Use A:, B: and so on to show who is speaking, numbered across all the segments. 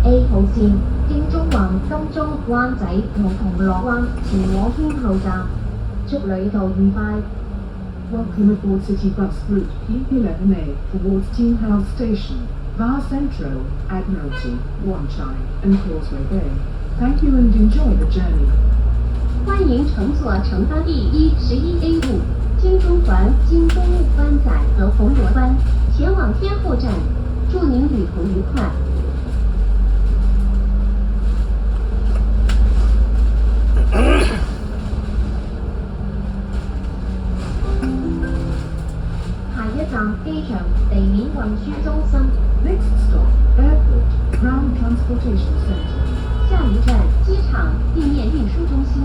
A: A 號線經中環、金鐘、灣仔同銅鑼灣前往天后站。祝旅途愉快。
B: Welcome aboard City Bus Route P11A towards Teen House Station, via Centro, Admiralty, Wan Chai and Causeway Bay. Thank you and enjoy the journey.
A: 歡迎乘坐城巴第11A 路经中环、经东路、湾仔和铜锣湾前往天后站。祝您旅途愉快。下一站機場地面運輸中心。
B: Next stop, Airport, Ground Transportation Center.
A: 下一站機場地面運輸中心。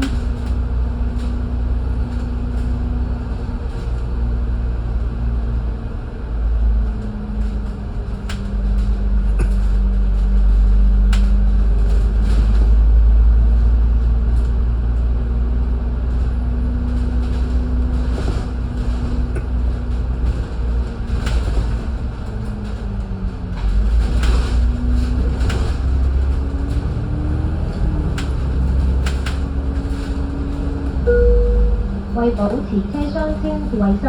A: 為保持車廂清潔衛生，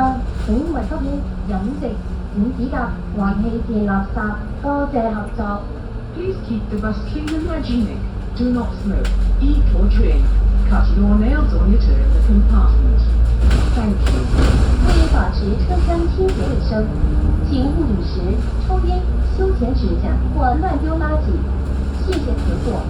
A: 請勿吸煙、飲食、剪指甲或棄置垃圾。多謝合作。
B: Please keep the bus clean and hygienic. Do not smoke, eat or drink. Cut your nails or litter in the compartment. Thank you.
A: 为保持车厢清洁卫生，请勿饮食、抽烟、修剪指甲或乱丢垃圾。谢谢合作。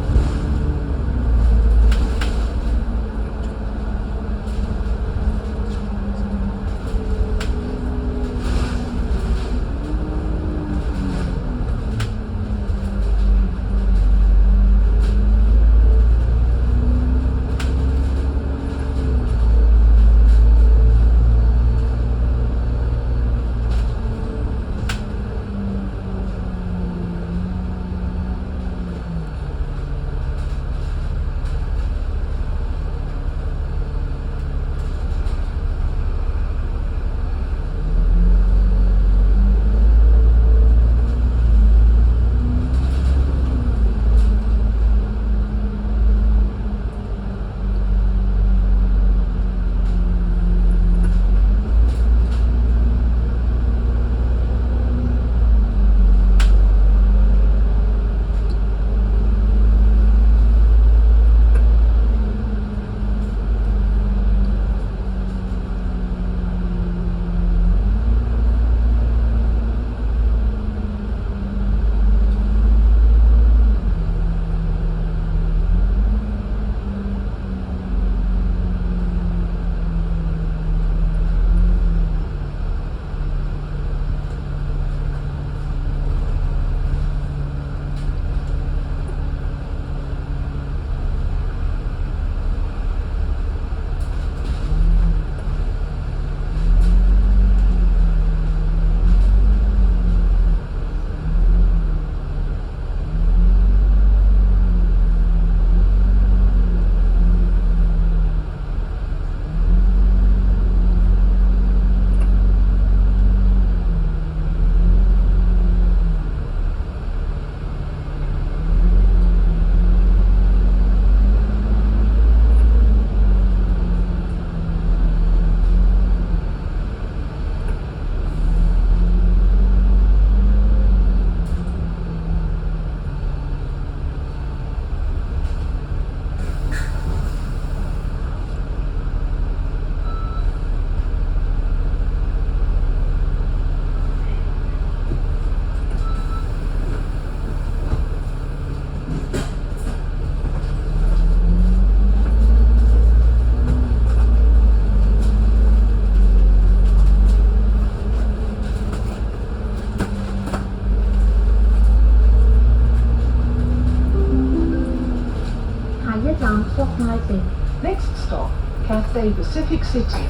B: Next stop, Cathay Pacific City.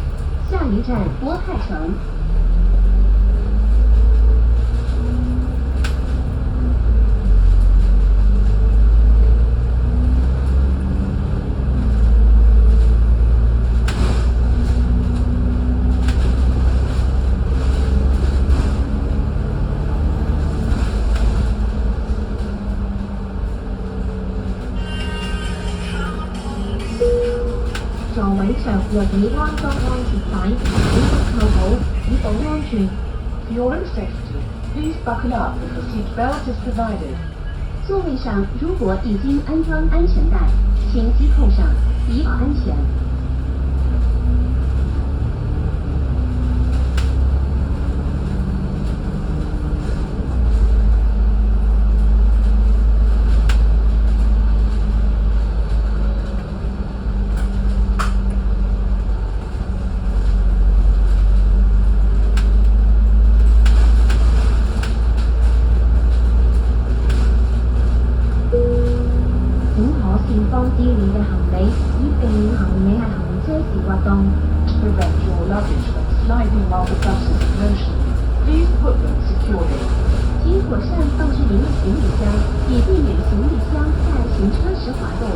A: 下一站国泰城。若你安裝安全帶，請扣好，以保安全。
B: For your own safety, please buckle up if a seat belt is provided.
A: 座位上如果已经安装安全带，请系扣上，以保安全。放置你嘅行李，以避免行李係行車時滑動。
B: To prevent your luggage from sliding while the bus is in motion, please put them securely.
A: 请妥善放置您的行李箱，以避免行李箱在行车时滑动。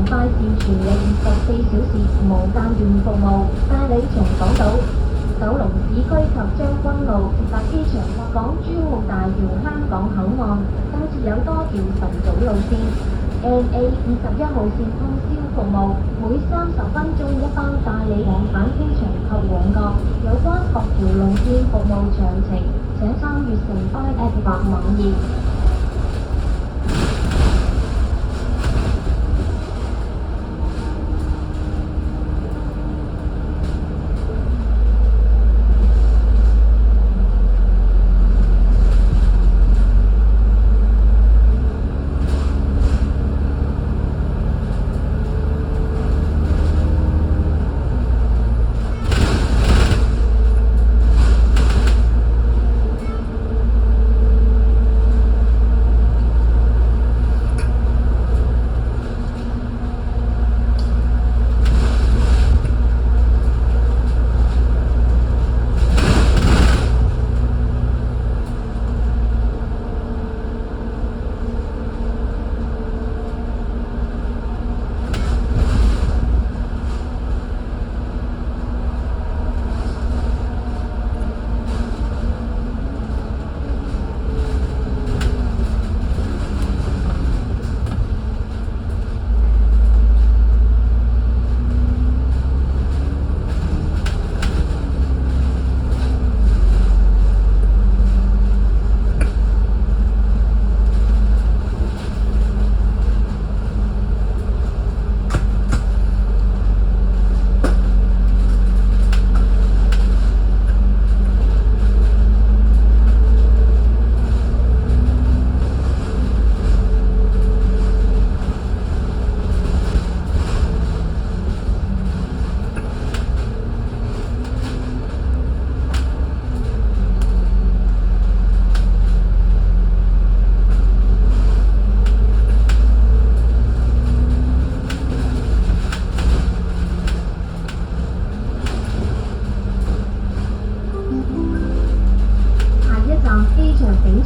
A: 快線全日24小時無間斷服務，帶你從港島、九龍市區及將軍澳直達機場或港珠澳大橋香港口岸，更設有多條晨早路線。NA 51號線通宵服務，每30分鐘一班帶你往返機場及旺角。有關各條路線服務詳情，請參閱城巴 App 或網頁。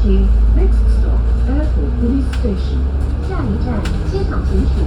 B: Next stop, Airport Police Station.
A: 下一站，机场警署。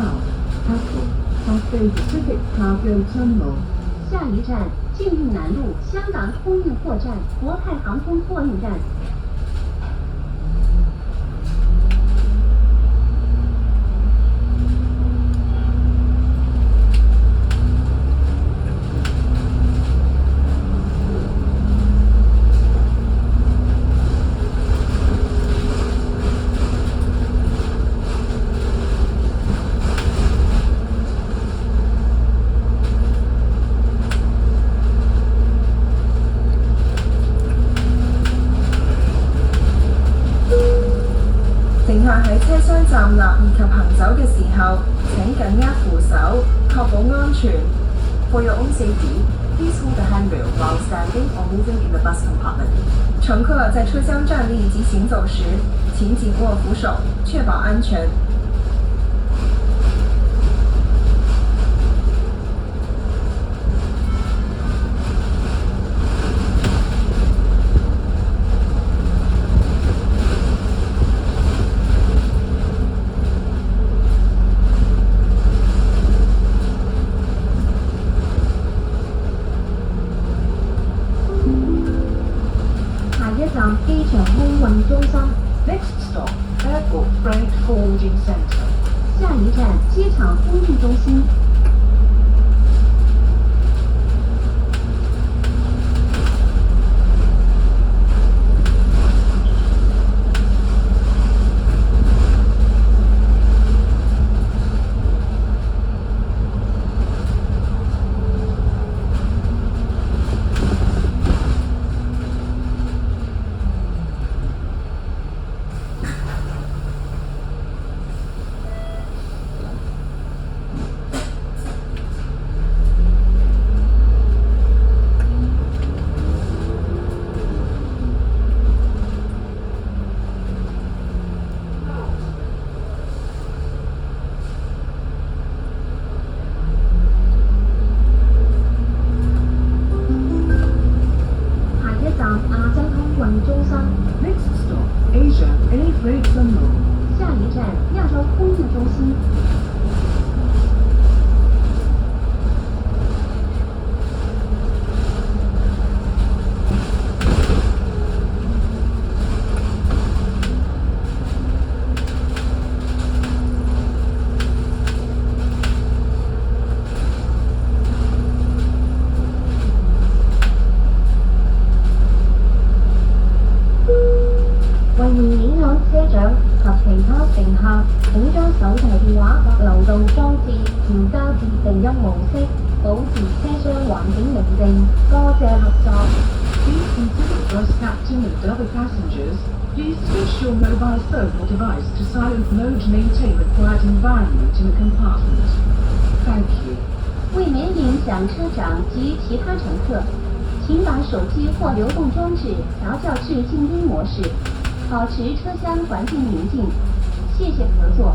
B: South, Apple, Cathay Pacific Cargo Terminal.
A: 下一站进入南路香港空运货站国泰航空货运站。
C: 乘客喺車廂站立以及行走嘅時候，請緊握扶手，確保安全。For your own safety, please hold the handrail while standing or moving in the bus compartment. 乘客在車廂站立及行走時，請緊握扶手，確保安全。
A: 機場空運中心。
B: Next stop, Airport Freight Forwarding Center.
A: 下一站機場空運中心。
B: Next stop, Asia Air Freight Terminal.
A: 下一站亚洲空运中心。為免影響車長及其他乘客，請將手提電話或流動裝置調校至靜音模式，保持車廂環境寧靜。多謝合作。
B: Please consider for us captain and other passengers. Please switch your mobile phone or device to silent mode to maintain a quiet environment in the compartment. Thank you.
A: 为免影响车长及其他乘客，请把手机或流动装置调校至静音模式，保持车厢环境宁静。谢谢合作。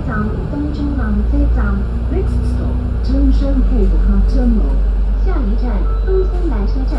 A: 站東涌南車站，
B: Next stop, Tongshan Cable Car Terminal.
A: 下一站東興南車站。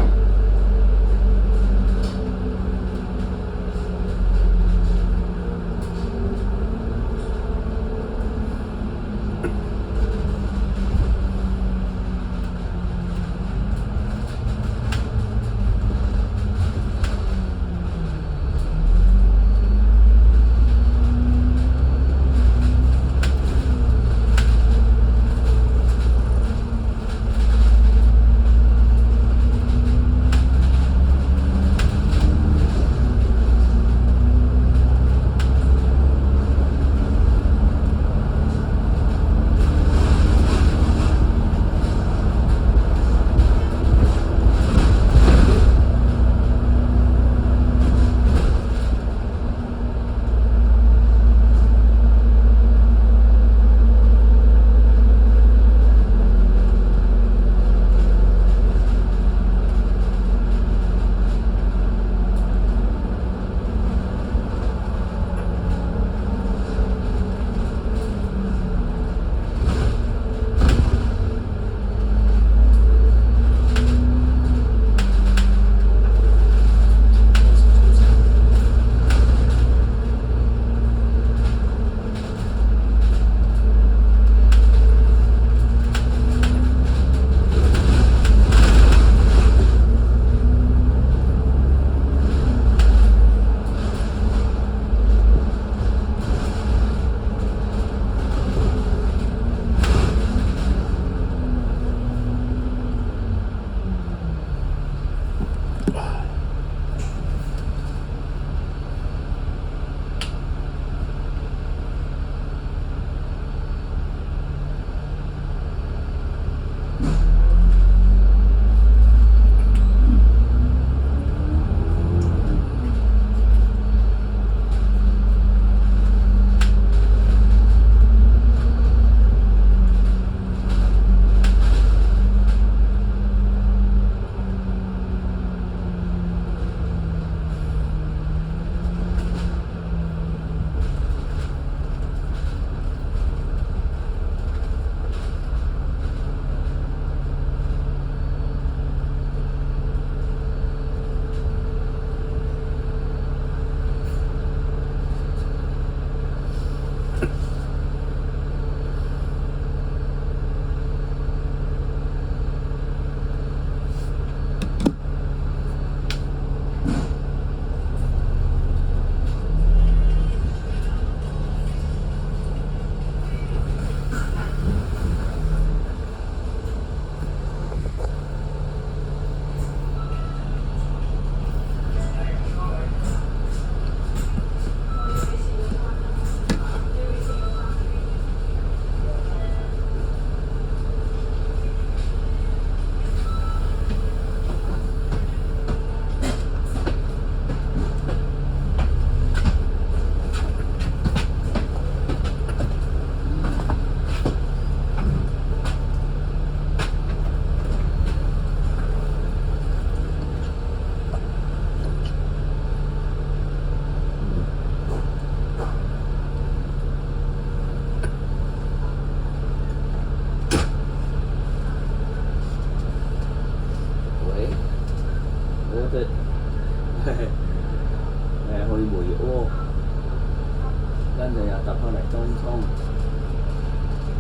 D: 跟住又搭翻嚟東涌，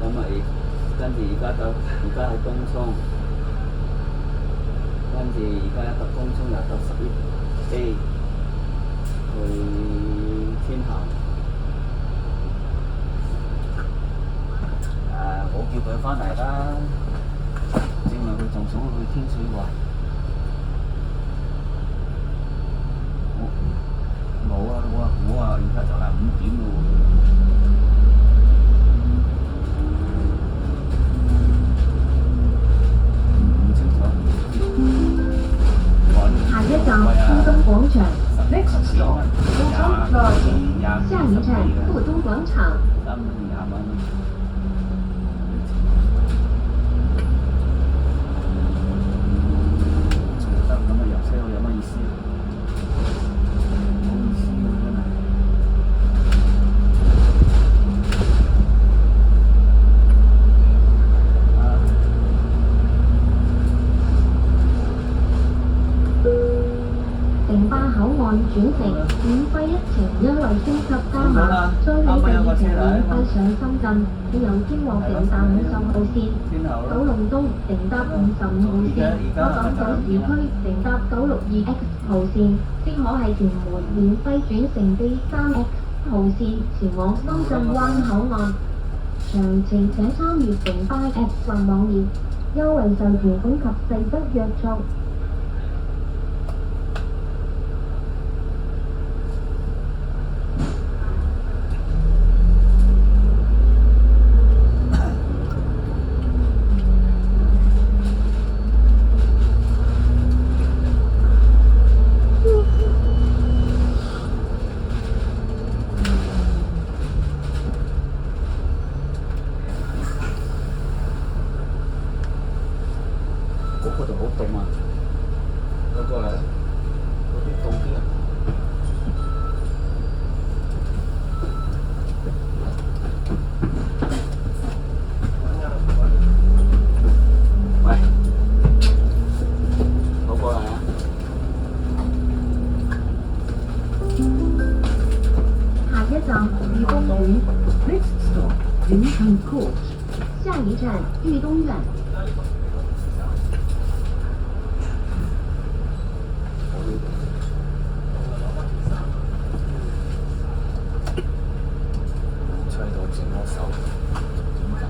D: 咁咪跟住而家喺東涌，跟住而家搭東涌又搭11A去天后。我叫佢翻嚟啦，證明佢仲想去天水圍。冇啊！我話而家就嚟5點咯唔清楚。
A: 下一站富東廣場
B: Next stop, Fulton Plaza.
A: 下一站富東廣場。
D: 3蚊20蚊。得咁啊！入車有乜意思？冇意思嘅真係。
A: 轉乘，免費一程優惠升級加碼，再你第二程免費上深圳，由天王乘搭50號線，九龍東乘搭55號線，香港九市區乘搭962X 號線，即可喺屯門免費轉乘 D3X 號線前往深圳灣口岸。詳情請參閱城巴 App 或網頁，優惠受條款及細則約束。
D: 嗰度好凍啊！嗰個咧，嗰邊凍啲啊！喂，好過嚟啊！
A: 下一站裕東園，
B: Next stop, Lincoln Court.
A: 下一站裕東苑。
D: 吹到整我手，點解？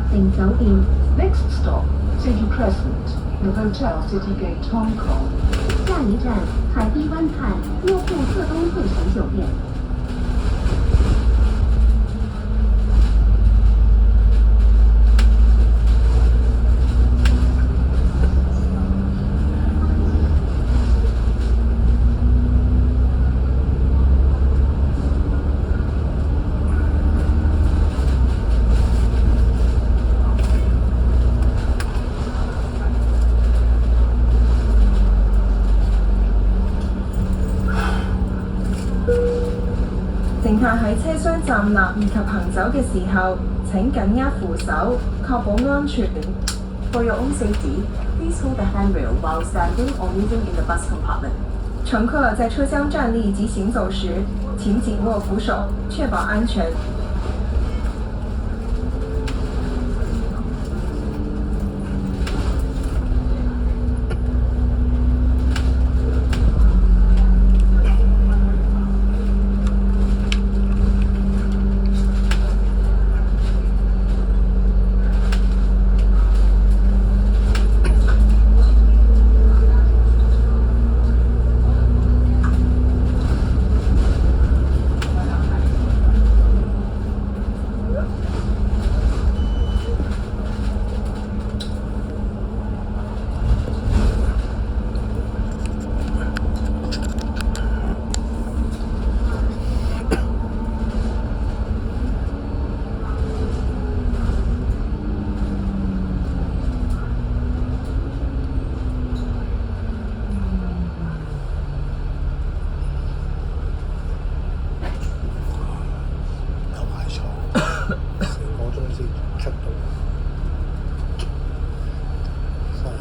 A: 城酒店。
B: Next stop, City Crescent, Novotel Citygate Hong Kong.
A: 下一站海滨湾畔诺富特东汇城酒店。
C: 乘客喺車廂站立以及行走嘅時候，請緊握扶手，確保安全。For your own safety, please hold the handrail while standing or moving in the bus compartment. 乘客在车厢站立及行走时，请紧握扶手，确保安全。
E: 有排坐，成個鐘先出到，真係。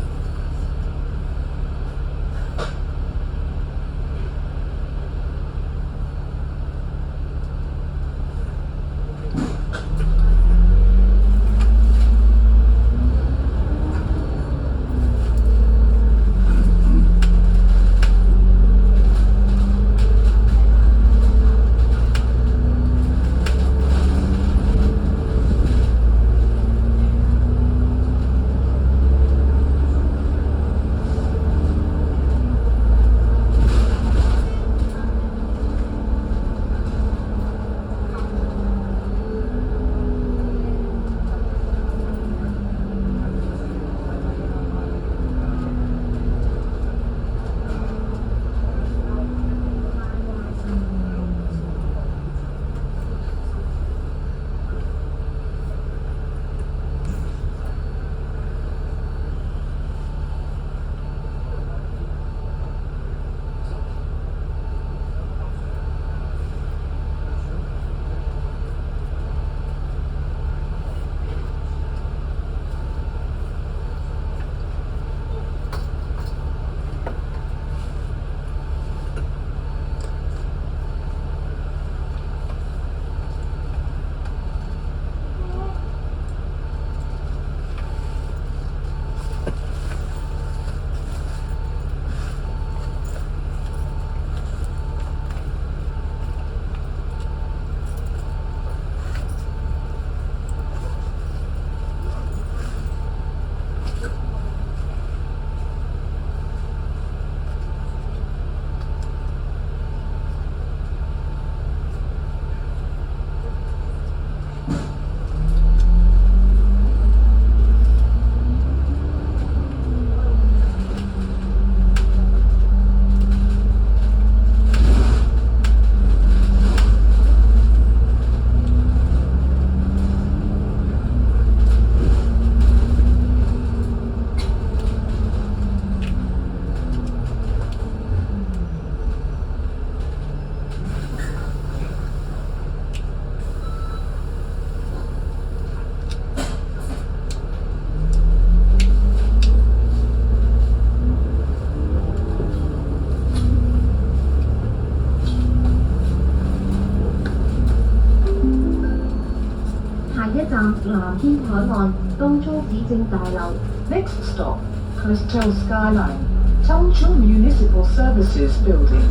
A: 南天海岸東涌市政大樓。
B: Next stop, Crystal Skyline, Tongchung Municipal Services Building.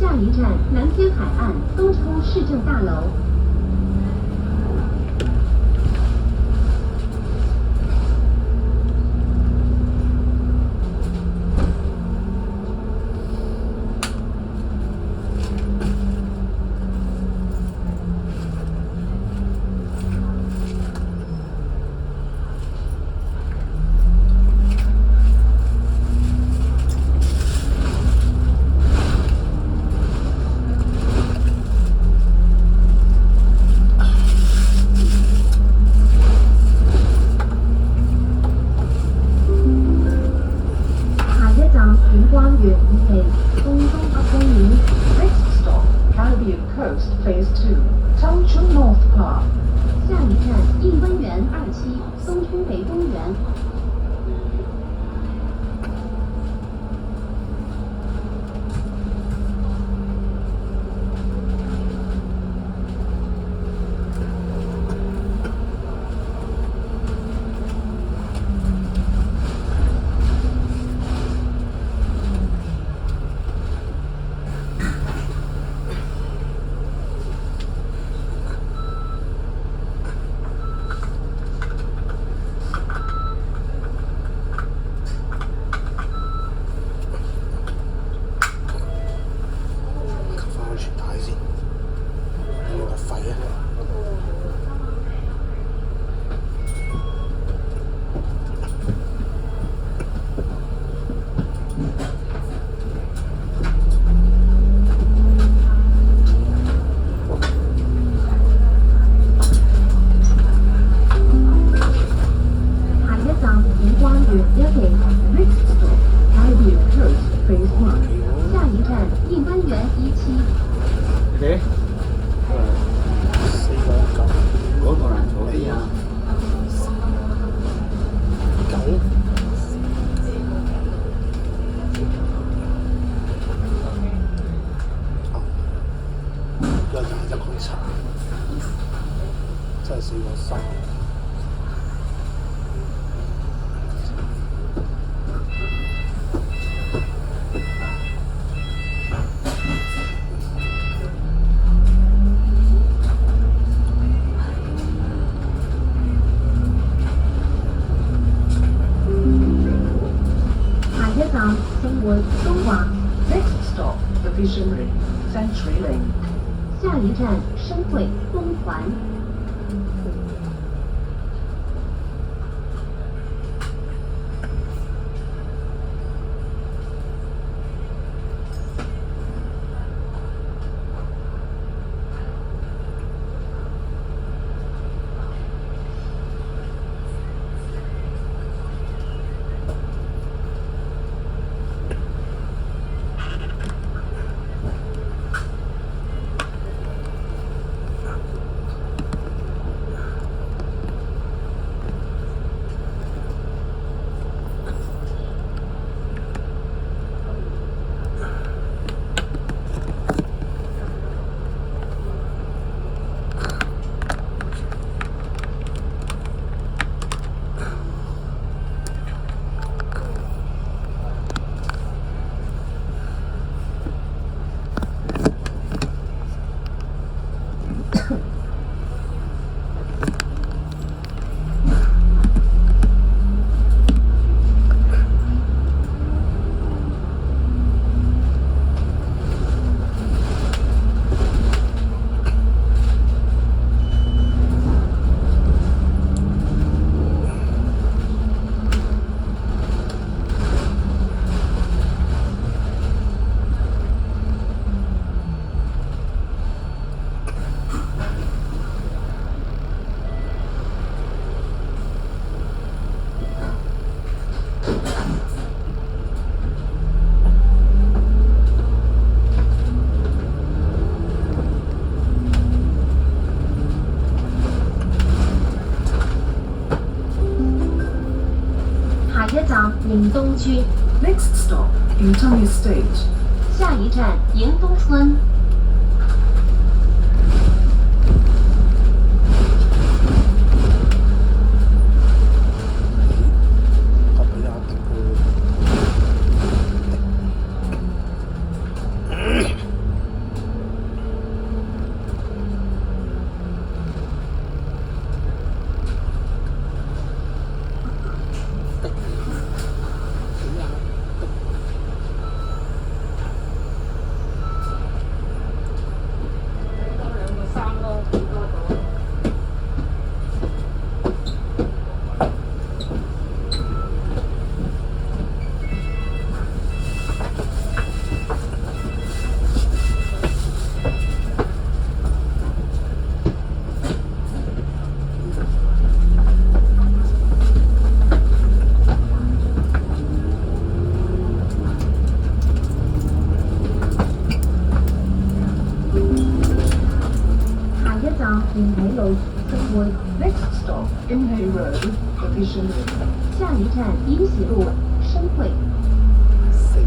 A: 下一站南天海岸东冲市政大樓。
B: Next stop, Caribbean Coast Phase 2, Tongchung North Park.
A: 下一站艺温园2期松冲北公园。一期
B: Next stop, Caribbean Coast, Phase 1.
A: 下一站印湾园1期。
D: 你哋
E: 4個9
D: 嗰個難坐啲啊！
E: 9有21個7，真係4個3。
A: 下一站星匯東華，
B: Next stop, the Vision Ring, Century Lane.
A: 下一站深匯東環。一站迎東村，
B: Next stop, Intang Estate.
A: 下一站迎東村。
E: 合比亞迪
A: 延禧路星匯，
B: Next stop, Imhay Road, the Vision Ring.
A: 下一站英喜路深匯。
E: 4。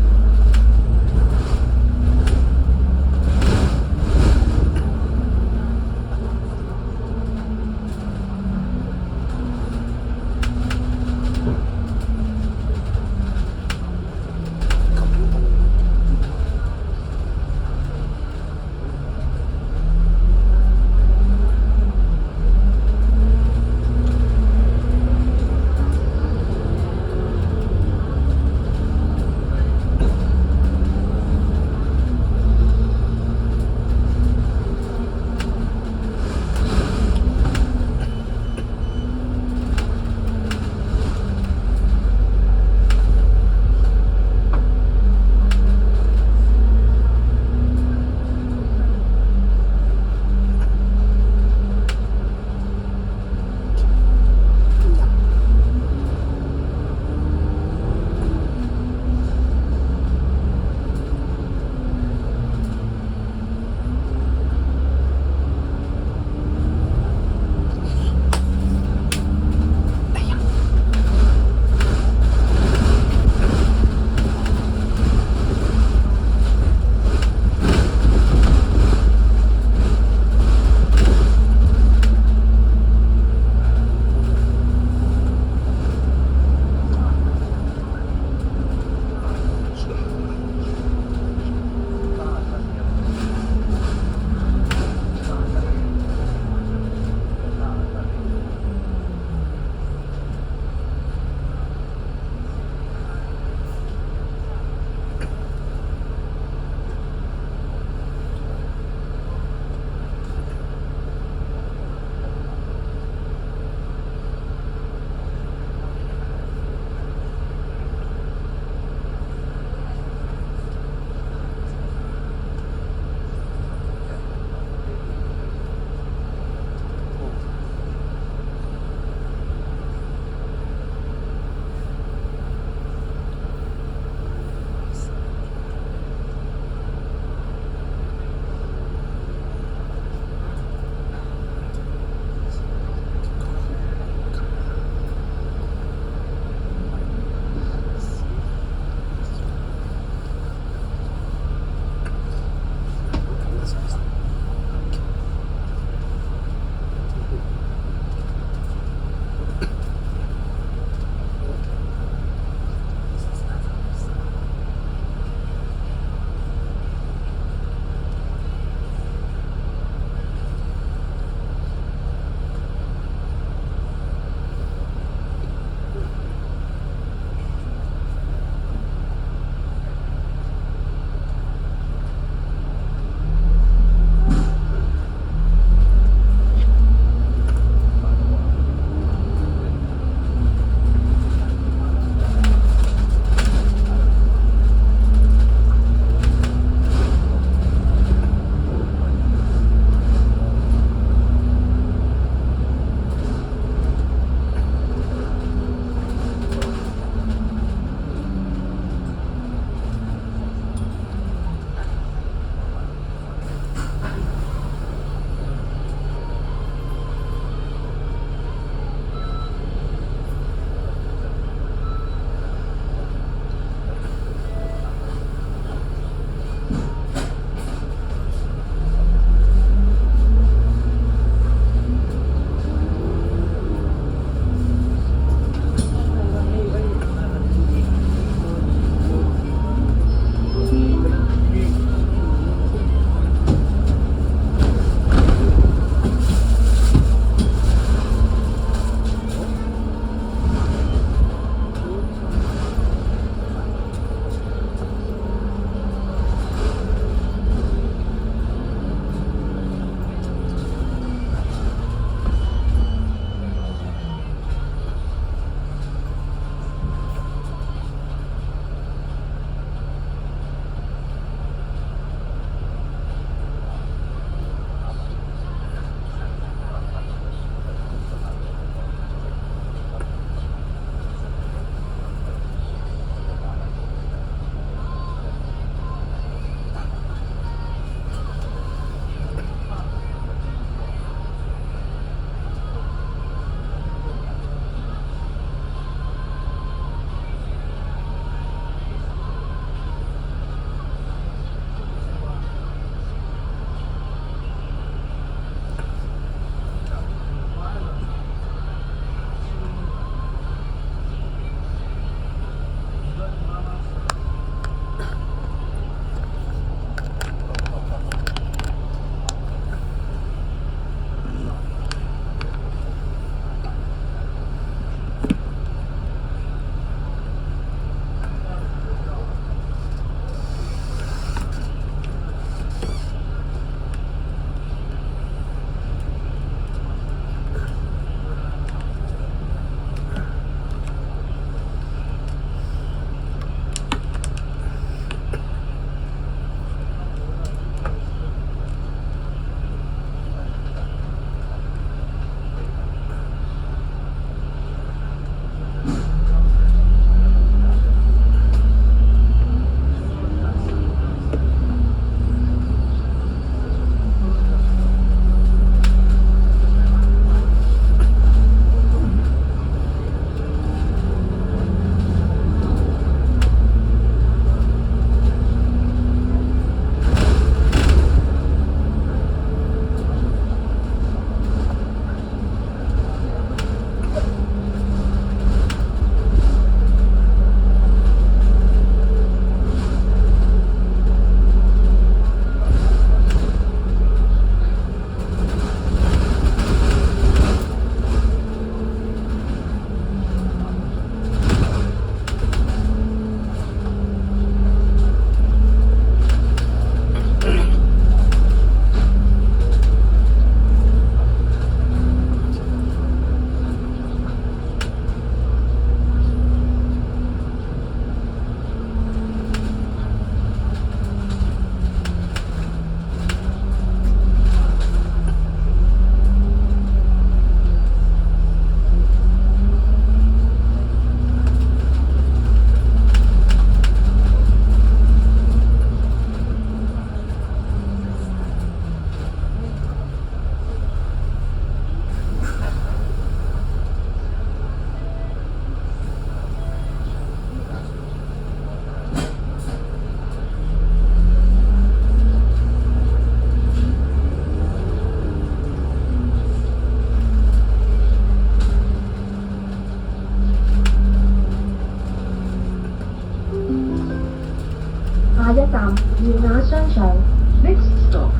A: 站裕雅商場，
B: Next stop,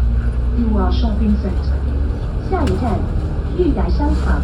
B: Yua Shopping Center.
A: 下一站裕雅商場。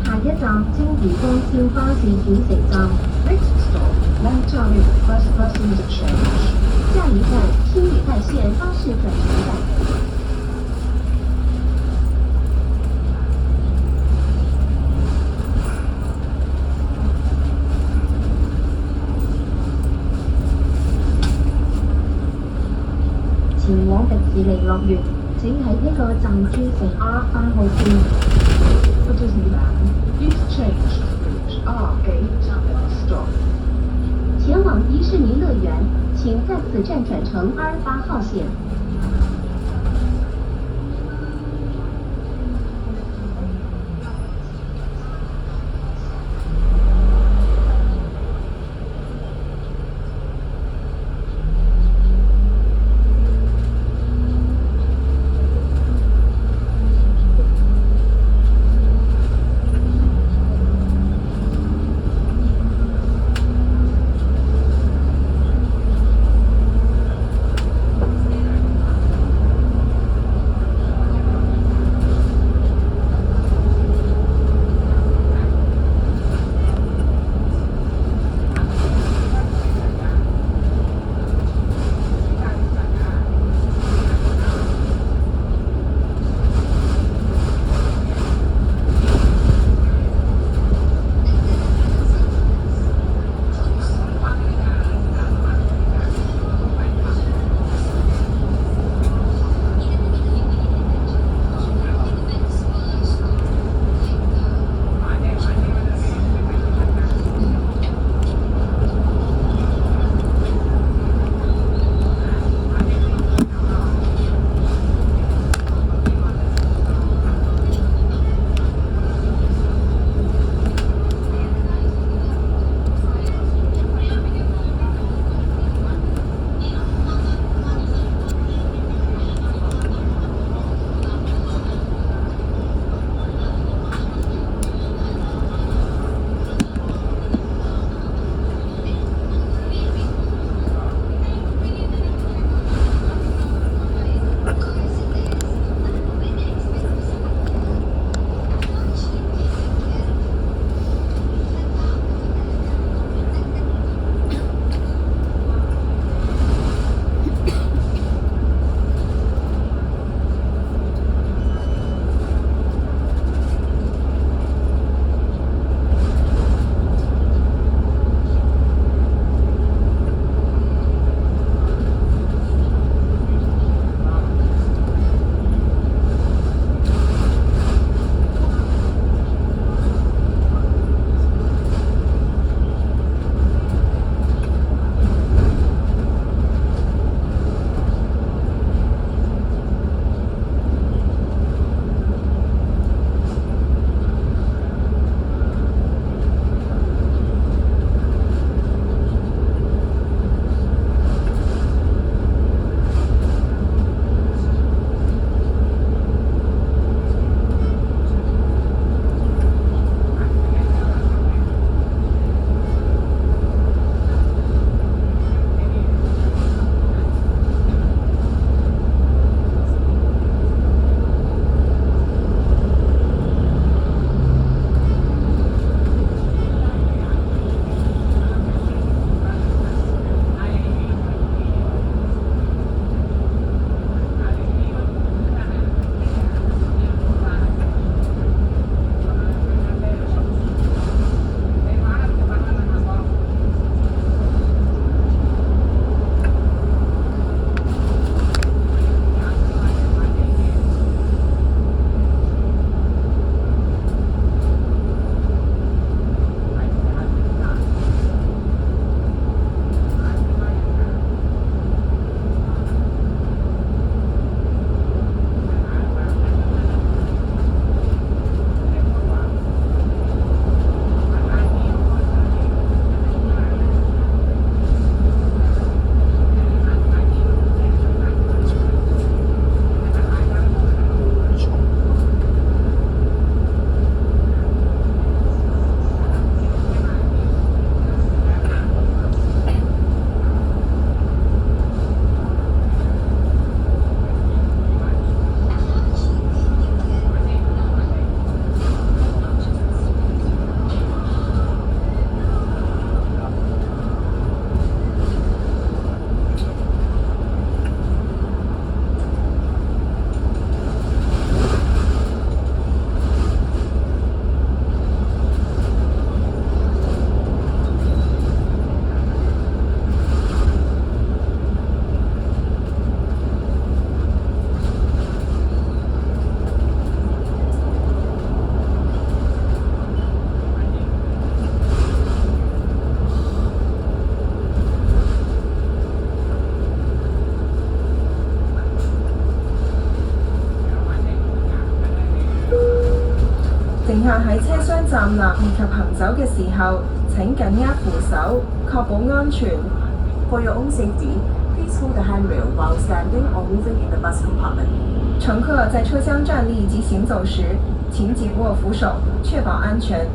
A: 下一站青嶼幹線巴士轉乘站，
B: Next stop, Langtang Express Bus Interchange.
A: 下一站青嶼幹線巴士轉乘站。前往迪士尼樂園，請喺呢個站轉乘 R8號線。
B: For Disneyland, please change to route R8 at this stop.
A: 前往迪士尼樂園，請在此站轉乘 R8號線。
C: 下喺車廂站立以及行走嘅時候，請緊握扶手，確保安全。
F: For your own safety, please hold the handrail while standing or moving in the bus compartment.
C: 乘客在车厢站立及行走時，請緊握扶手，確保安全。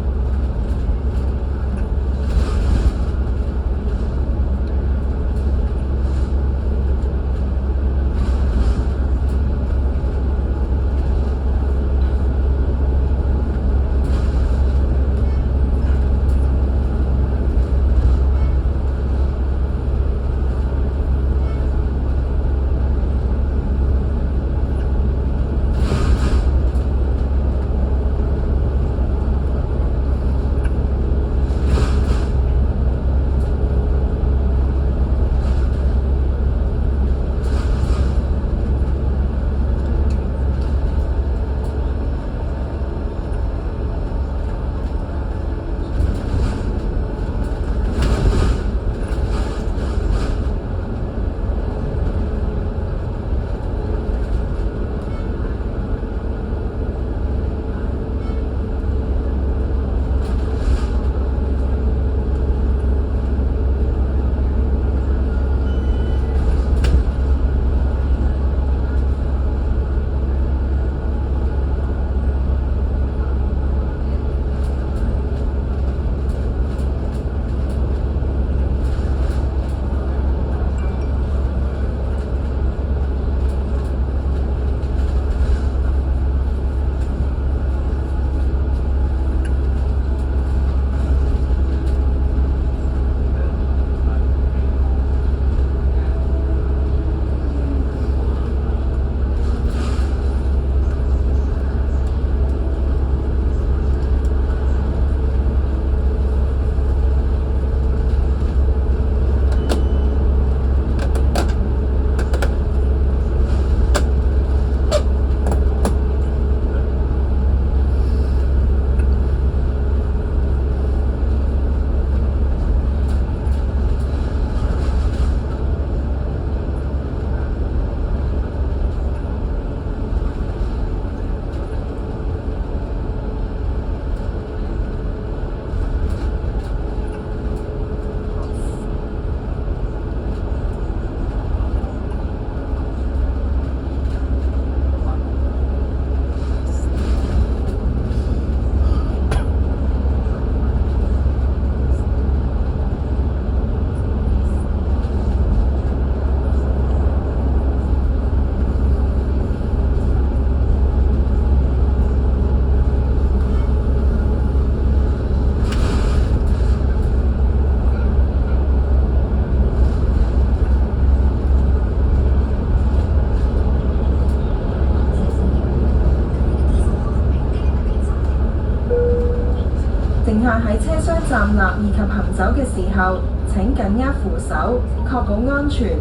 C: 乘客喺車廂站立以及行走嘅時候，請緊握扶手，確保安全。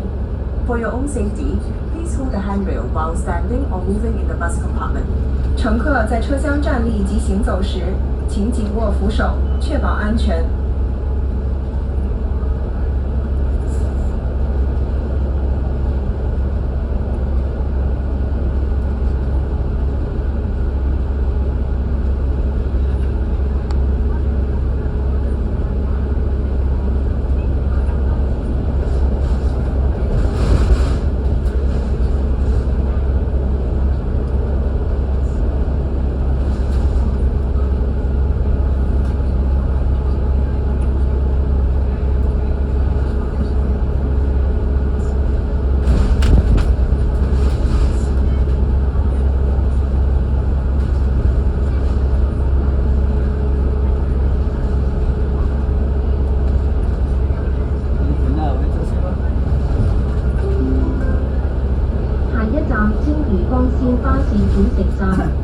F: For your own safety, please hold the handrail while standing or moving in the bus compartment.
C: 乘客在車廂站立及行走時，請緊握扶手，確保安全。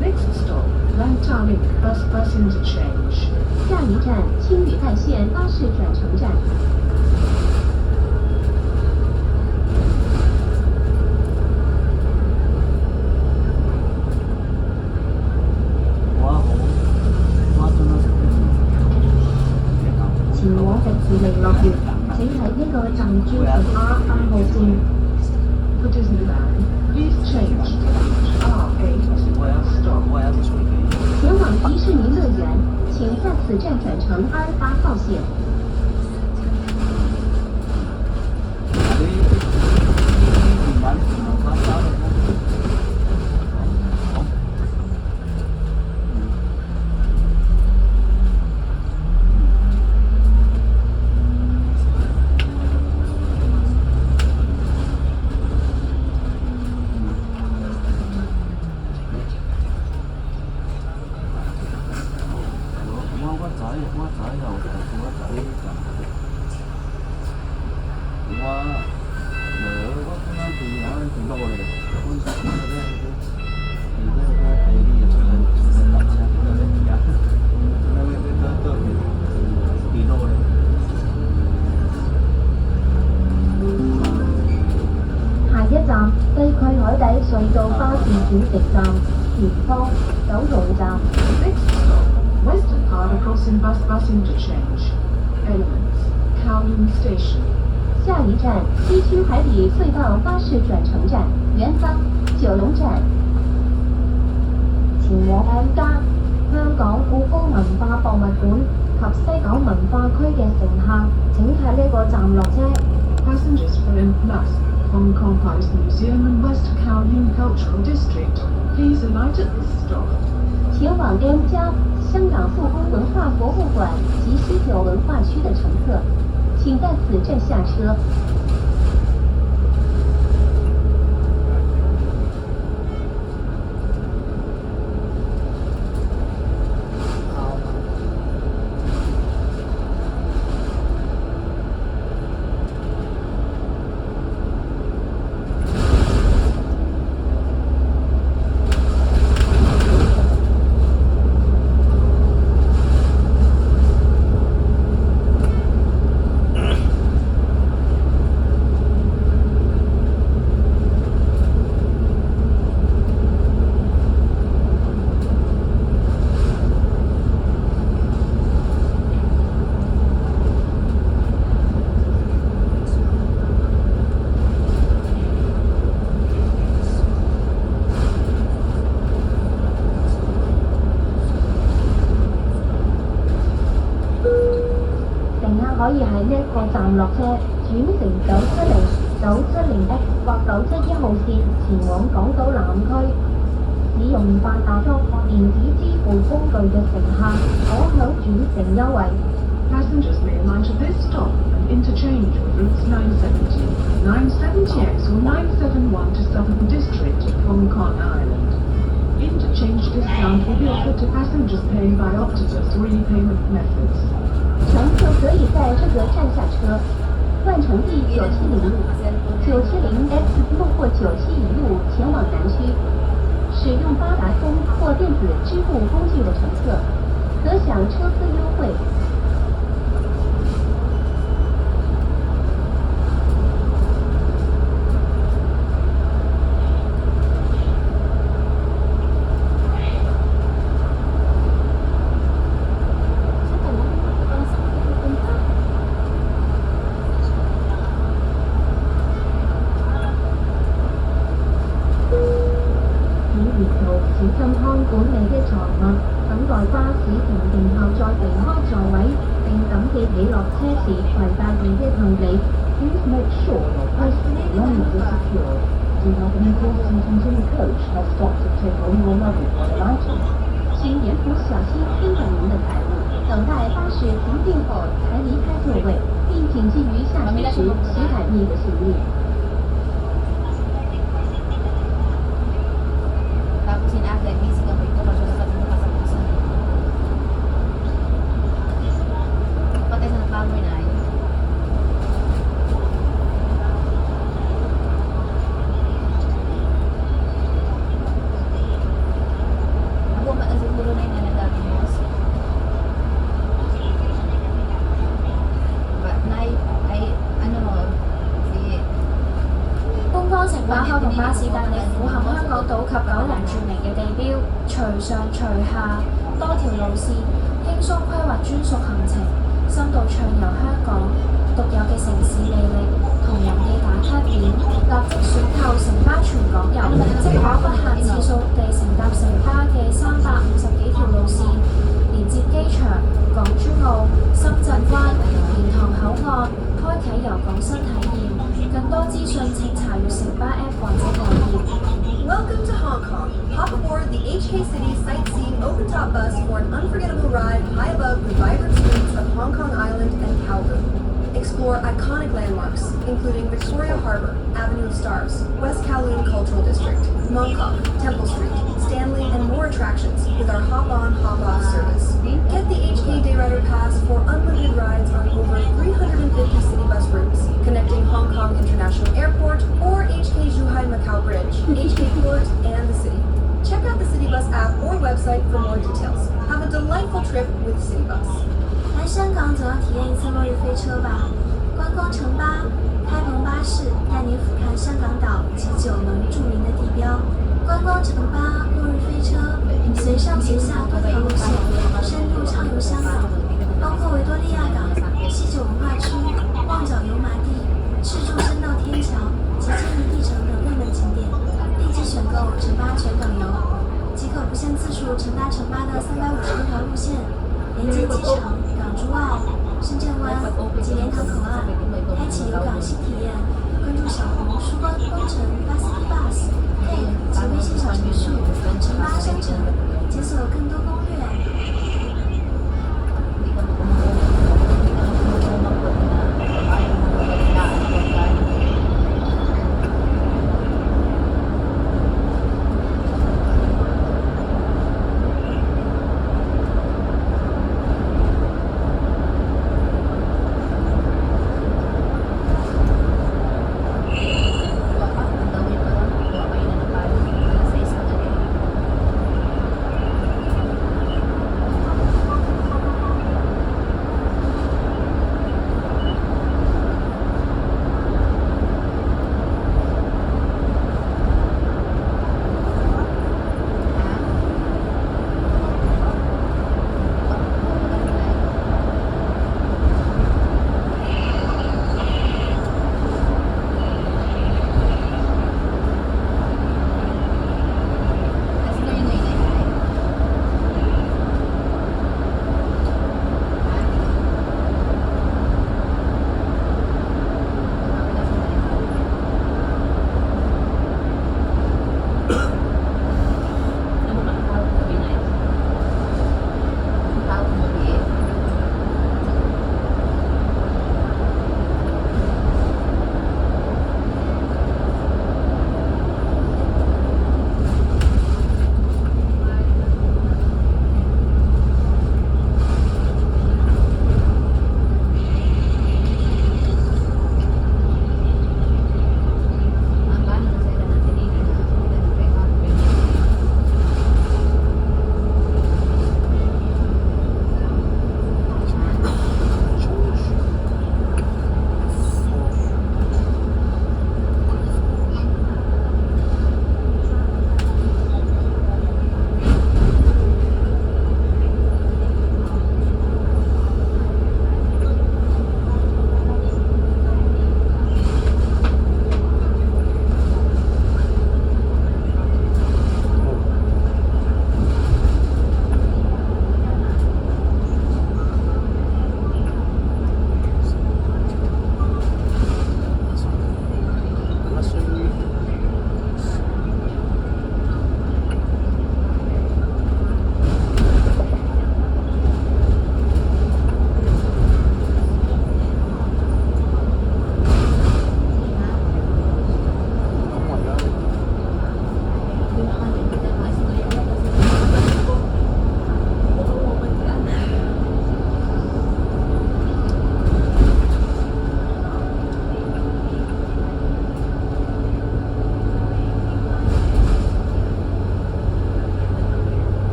B: Next stop, Lantalik Bus Interchange.
A: 下一站青屿干线巴士转乘站。前往迪士尼樂園，請睇呢個站珠線 R8號線。
B: For Disneyland, please change to R8 stop.
A: 前往迪士尼樂園海底隧道巴士轉乘站前方九龍站。
B: Next stop, Western Harbour Crossing Bus Interchange. Elements, Kowloon Station.
A: 下一站西区海底隧道巴士轉乘站元芳九龍站。前往參加香港故宮文化博物館及西九文化區嘅乘客，請喺呢個站落車。
B: Passengers for M+, Hong Kong Ice Museum and West Kowloon Cultural District. Please alight at this stop.
A: 前往 M+香港故宮文化博物館及西九文化區的乘客，請在此站下車。可以喺呢一個站落車，轉乘970X 或971號線前往港島南區。使用八達通或電子支付工具嘅乘客可享轉乘優惠。
B: Passengers may alight at this stop and interchange with routes 970, 970X or 971 to Southern District of Hong Kong Island. Interchange discount will be offered to passengers paying by Octopus or e-payment methods.
A: 乘客可以在这个站下车，换乘第970路、970X 路或971路前往南区。使用八达通或电子支付工具的乘客，可享车资优惠。小心看管你的財物，等待巴士停定後再離開座位，並緊記起落車時攜帶你的行李。Please make sure your personal belongings are secured. Do not enforce until the coach has stopped to take all your luggage and items. 请严仆小心看管您的财物，等待巴士停定後才離開座位，並謹記於下車時攜帶你的行李。
G: 把開同巴士帶你俯瞰香港島及九龍著名嘅地標，隨上隨下多條路線，輕鬆規劃專屬行程，深度暢遊香港獨有嘅城市魅力同人氣打卡點，立即選購城巴全港遊，即可不限次數地乘搭城巴嘅350幾條路線，連接機場、港珠澳、深圳灣、蓮塘口岸，開啟遊港新體驗。更多資訊請查閱城巴 App 或者網頁。
C: Welcome to Hong Kong. Hop aboard the HK City Sightseeing Open-top bus for an unforgettable ride high above the vibrant streets of Hong Kong Island and Kowloon. Explore iconic landmarks, including Victoria Harbour, Avenue of Stars, West Kowloon Cultural District, Mong Kok, Temple Street, Stanley, and more attractions with our hop-on, hop-off service. Get the HK Dayrider Pass for unlimited rides on over 350 city bus routes, connecting Hong Kong International Airport or HK Zhuhai Macau Bridge, HK Port, and the city. Check out the City Bus app or website for more details. Have a delightful trip with City Bus.
G: 来香港总要体验一次落日飞车吧。观光城巴，开篷巴士带你俯瞰香港岛及9轮著名的地标。观光城巴末日飞车，随上随下多条路线，深入畅游香港，包括维多利亚港、西九文化区、旺角油麻地、赤柱深道天桥及千里地城等热门景点。立即选购城巴全港游，即可不限次数乘搭城巴的350多条路线，连接机场、港珠澳、深圳湾及莲塘口岸，开启游港新体验。关注小红书公城巴 City Bus Hey 及微信小程序城巴商城，解锁更多攻略。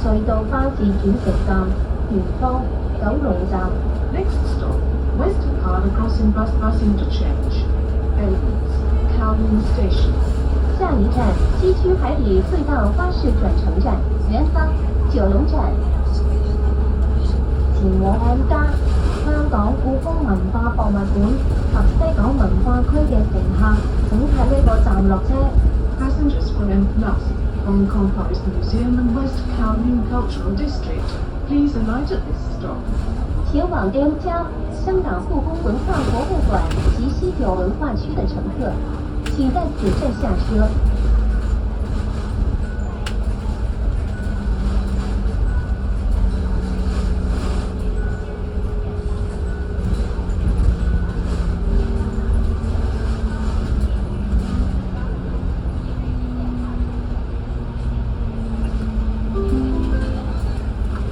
A: 隧道巴士轉乘站元芳九龍站。
B: Next stop, Western Harbour Crossing Bus Interchange. Elements, Kowloon Station.
A: 下一站西区海底隧道巴士轉乘站元芳九龍站。前往 M+香港故宮文化博物館及西港文化區嘅乘客，請喺呢個站落車。
B: Passengers for M+, Hong Kong Forest Museum and West Kowloon Cultural District, please alight at this stop.
A: 前往 M+香港故宮文化博物館及西九文化區的乘客，請在此站下車。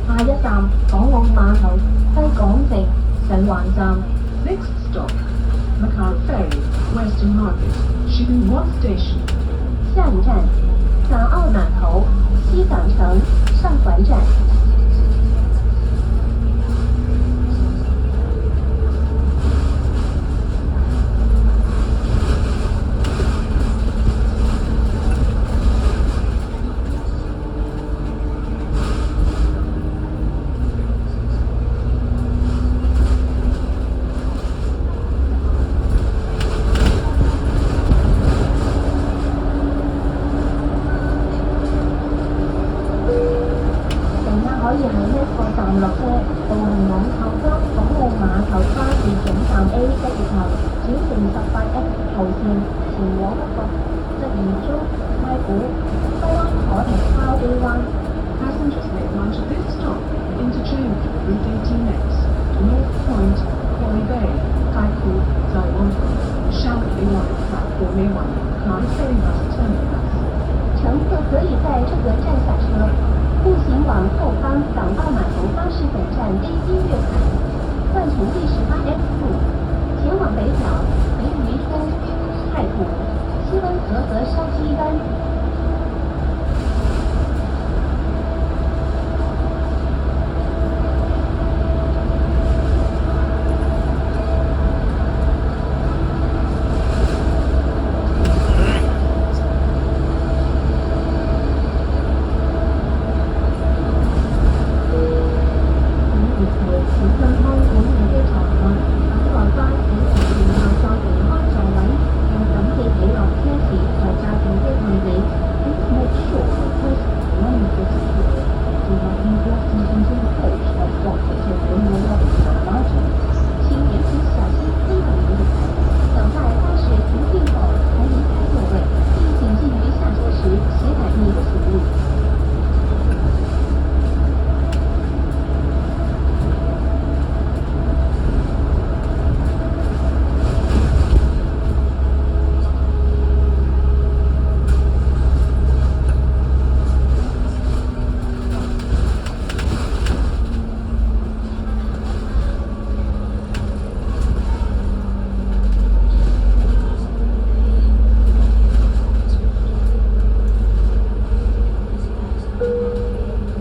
A: 下一站港澳碼頭西港城上環站。
B: Next stop, Macquarie Ferry, Western Market, Shipping 1 Station.
A: 下一站港澳碼頭西港城上環站。可以喺呢一個站落車，步行往後江港澳碼頭巴士總站 A 一月後，轉乘18F 號線前往北角、鰂魚涌、太古、西灣河同筲箕灣。
B: Passengers may launch at this stop, interchange Route 18X to North Point, Quarry Bay, Taiku, Zaiwanto, Shankly Line Platform A1, Macquarie Ferry Bus Terminus.
A: 乘客可以在这个站下车，步行往后方港澳码头巴士本站 A 金月海，换乘第18F 路，前往北角、北渔村、太古、西湾河和筲箕湾。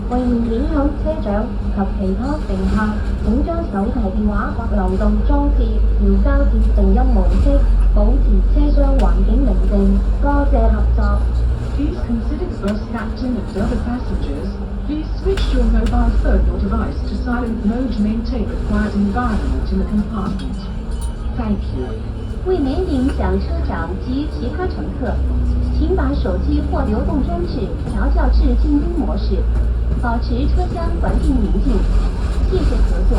A: 為免影響車長及其他乘客，請將手提電話或流動裝置調校至靜音模式，保持車廂環境寧靜。多謝合作。
B: Please consider the bus captain and other passengers. Please switch your mobile phone or device to silent mode to maintain the quiet environment in the compartment. Thank you.
A: 为免影响车长及其他乘客，请把手机或流动装置调校至静音模式，保持车厢环境宁静。谢谢合作。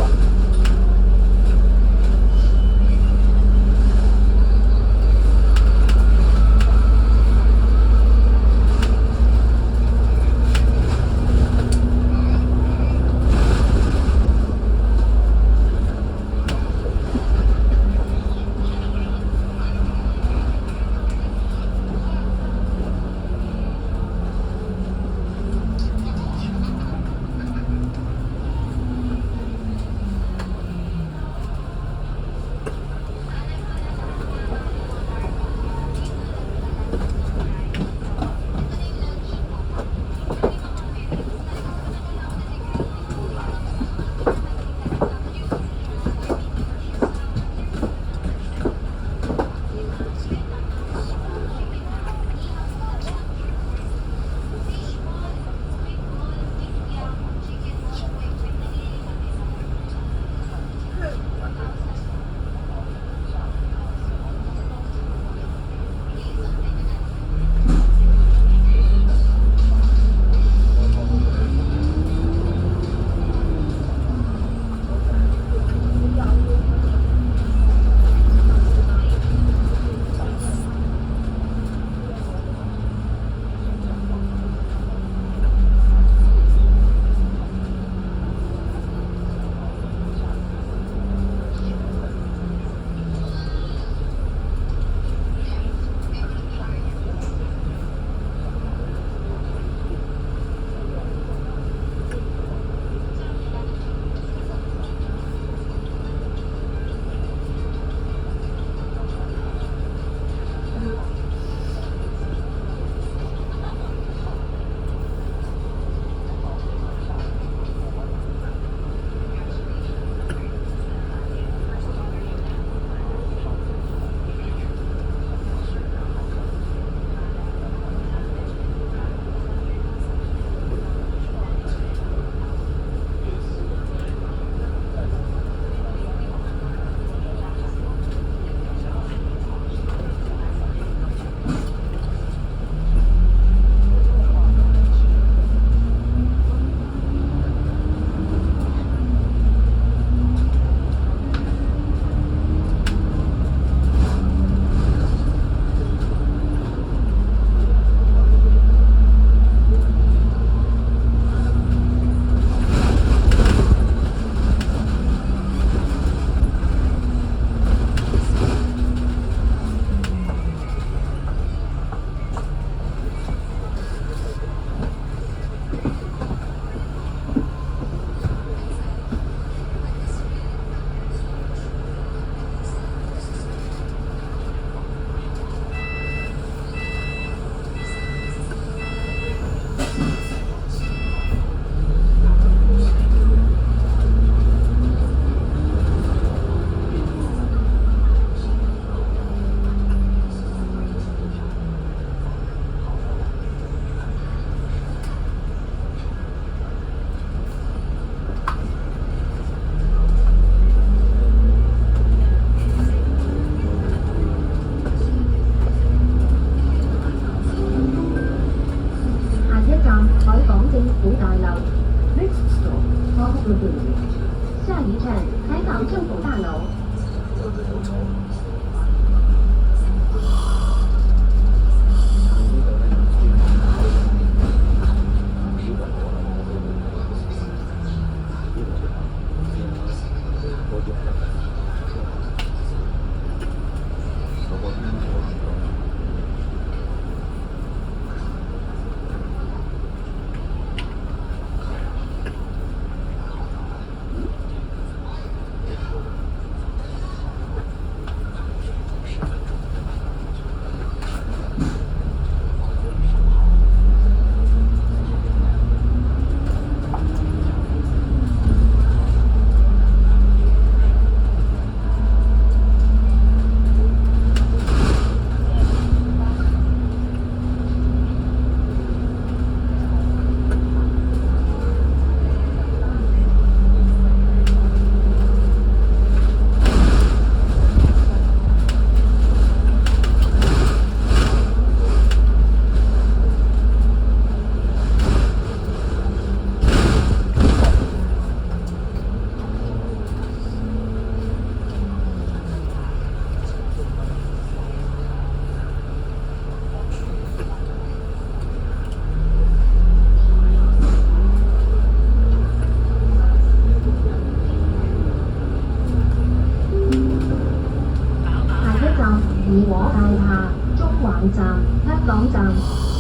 A: 怡和大廈、中環站、香港站。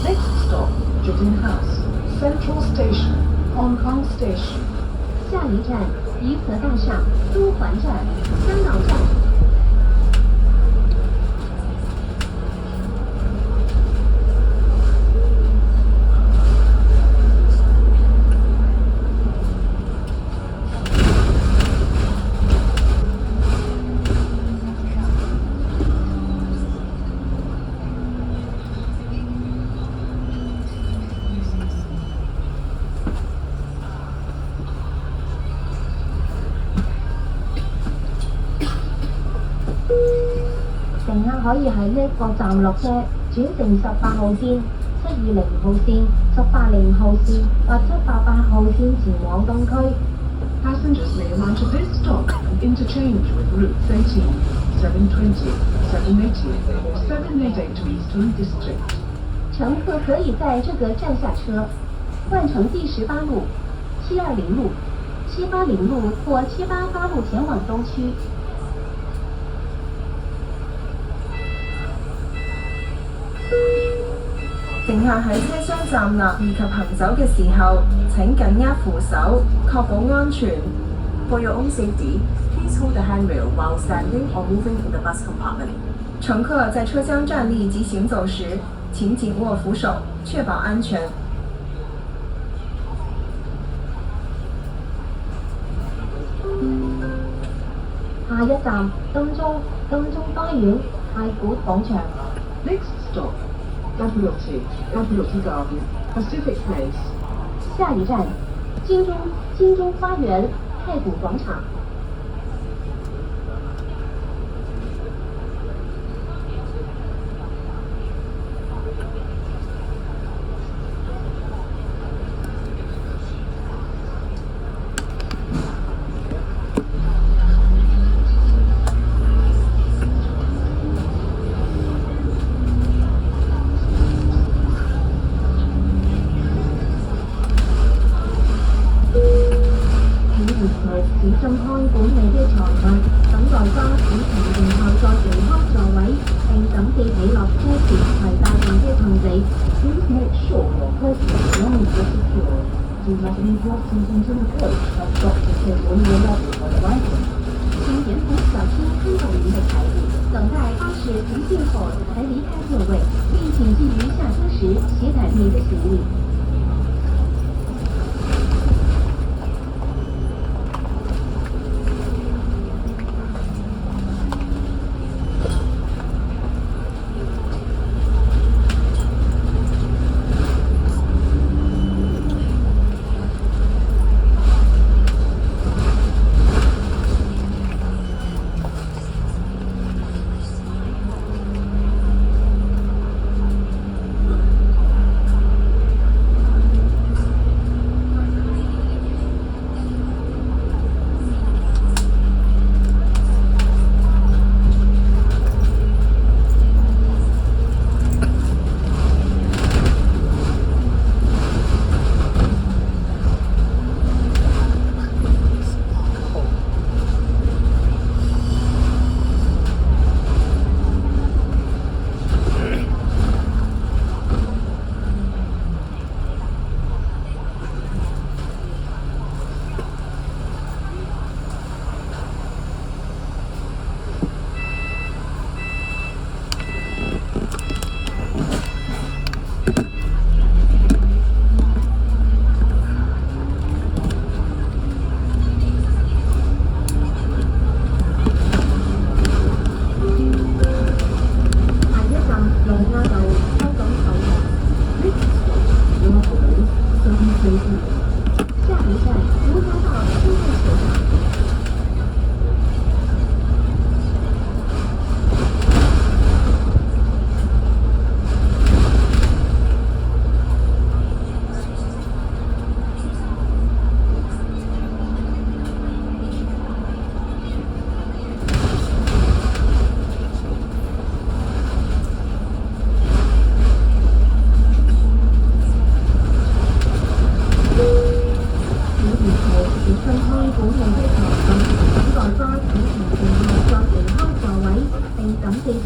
B: Next stop, Jardine House, Central Station, Hong Kong Station.
A: 下一站，怡和大厦、中环站、香港站。乘客可以喺呢個站落車，轉乘18號線、720號線、180號線或788號線前往東區。
B: Passengers may alight at this stop and interchange with routes 18, 720, 780, or 788 to Eastern District.
A: 乘客可以在这个站下车，换乘第18路、720路、780路或788路前往東區。
C: 乘客喺車廂站立以及行走嘅時候，請緊握扶手，確保安全。
F: For your own safety, please hold the handrail while standing or moving in the bus compartment.
C: 乘客在車廂站立及行走時，請緊握扶手，確保安全。
A: 下一站，金鐘花園、太古廣場。
B: Next stop, Admiralty Garden, Pacific Place.
A: 下一站，金鐘花園、太古廣場。市中看管理的財物，等待巴士停定後再離開座位，並謹記起落車時攜帶定的行李。
B: Please make sure your personal belongings are secure. Do not leave your seat until the coach has stopped to take all your luggage on arrival.
A: 请严格小心看守您的财物，等待巴士停进后才离开座位，并请记于下车时携带您的行李。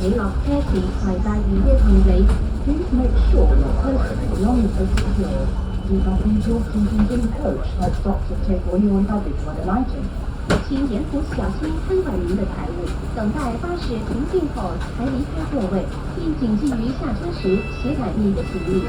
A: 你落車時攜帶自己行李。
B: Please make sure your personal belongings are secure. Do not leave your keys in coach or stop to take all your luggage when alighting.
A: 请严扶小心看管您的财物，等待巴士停进后才离开座位，并谨记于下车时携带您的行李。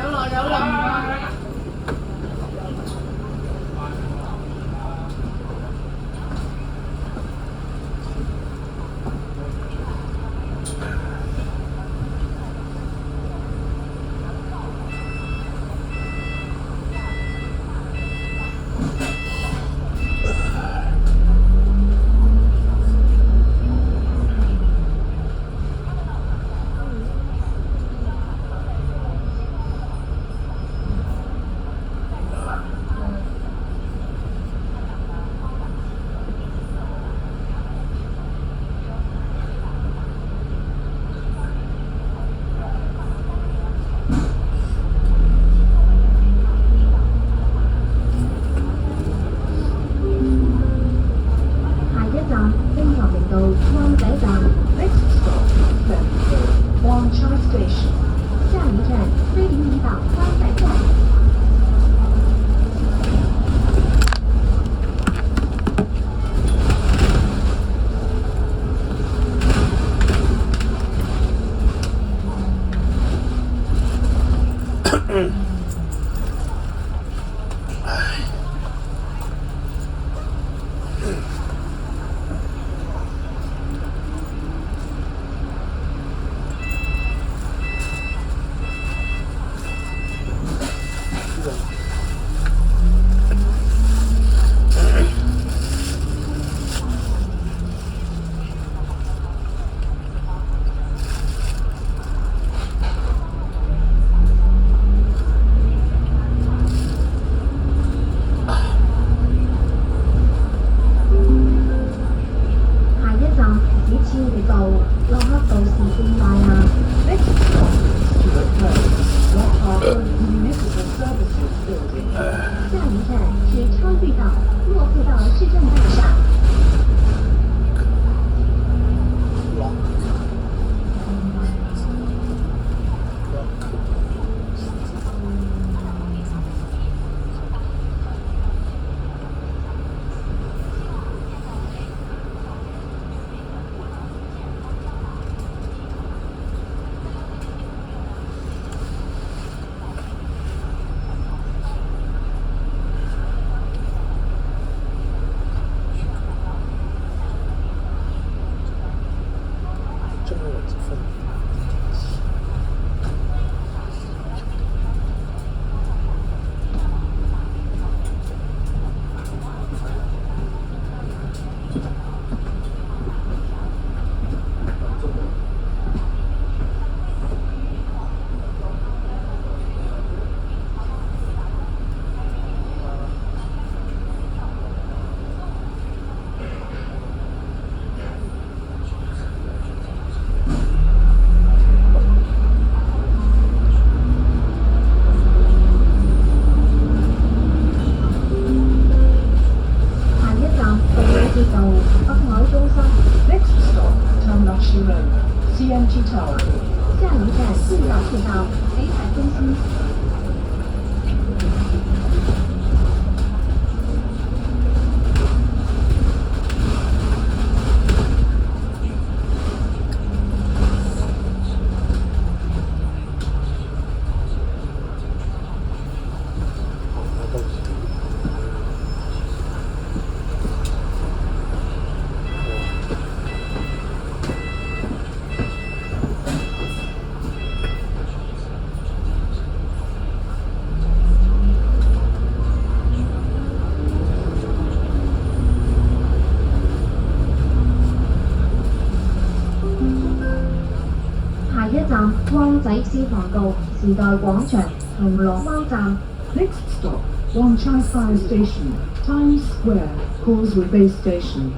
A: 灣仔消防道、時代廣場、銅鑼灣站。
B: Next stop, Wan Chai Fire Station, Times Square, Causeway Bay Station.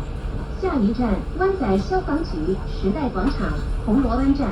A: 下一站，湾仔消防局、时代广场、铜锣湾站。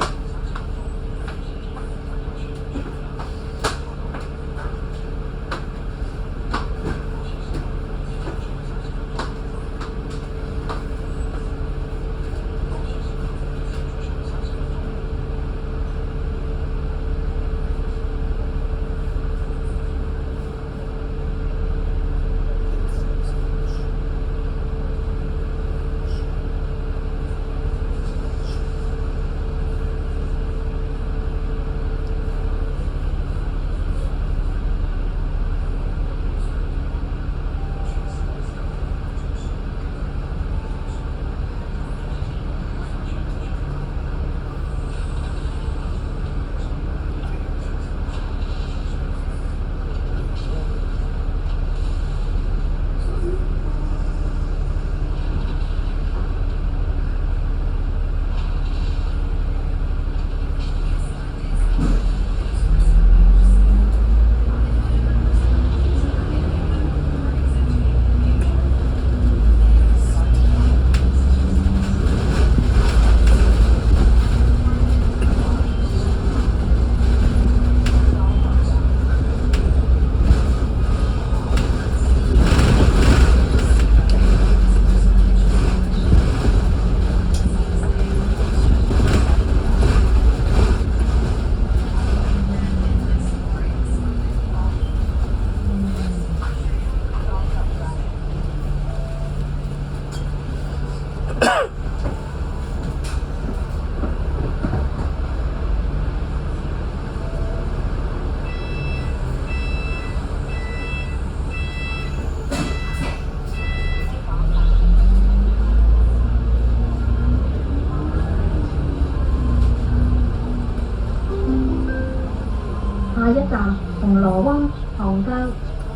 A: 下一站銅鑼灣塘江，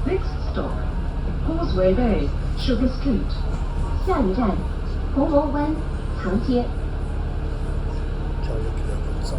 B: Next stop, Causeway Bay, Sugar Street.
A: 下一站銅鑼灣長街。
E: 就要2個鐘。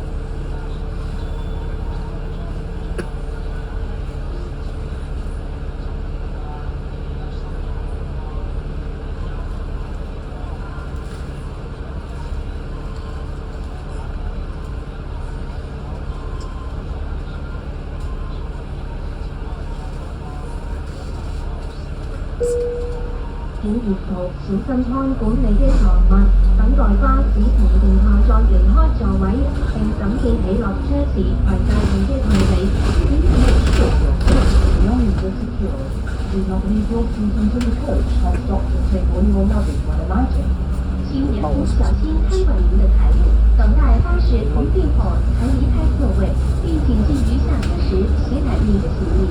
A: 請沿途小心看管你嘅財物，等待巴士同乘客再離開座位，並謹記起落車時攜帶你嘅行李。
B: Belongings are secure. Do not leave your seat until the coach has stopped to take all your luggage when alighting.
A: 请沿途小心看管您的财物，等待巴士停运后才离开座位，并请记于下车时携带你的行李。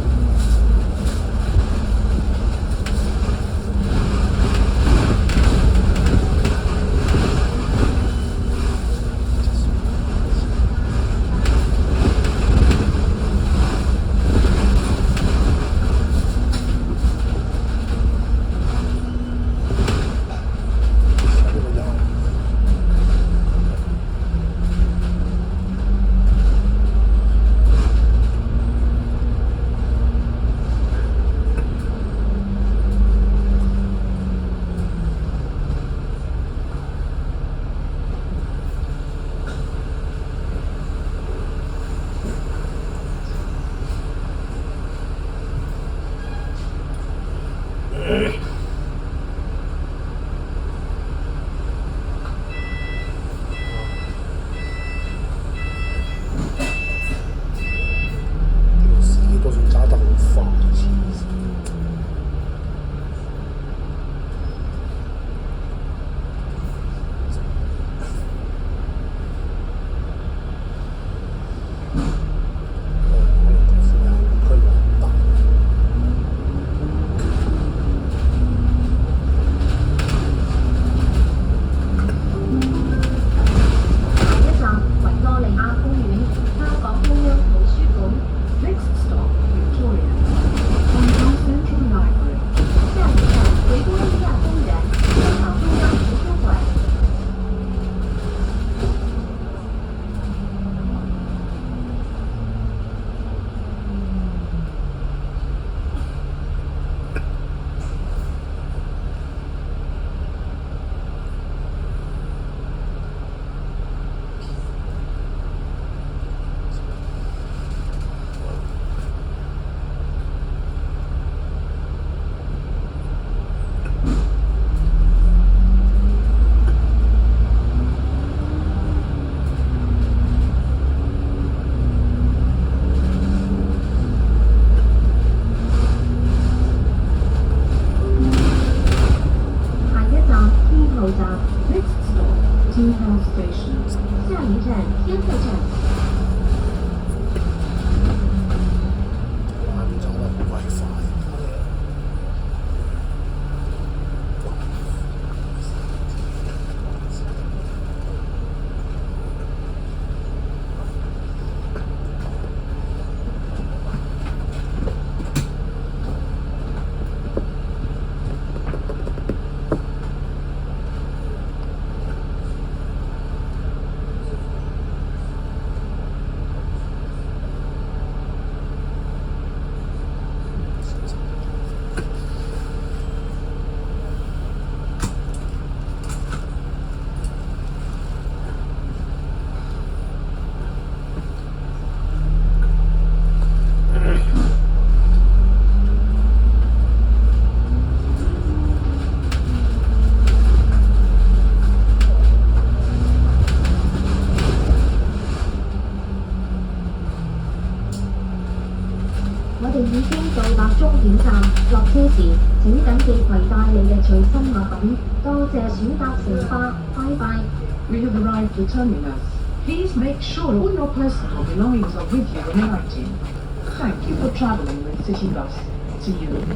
A: 已經到達終點站，落車時請緊記攜帶你嘅隨身物品。多謝選擇城巴，拜拜。
B: We have arrived at terminus. Please make sure all your personal belongings are with you when alighting. Thank you for travelling with City Bus. See you.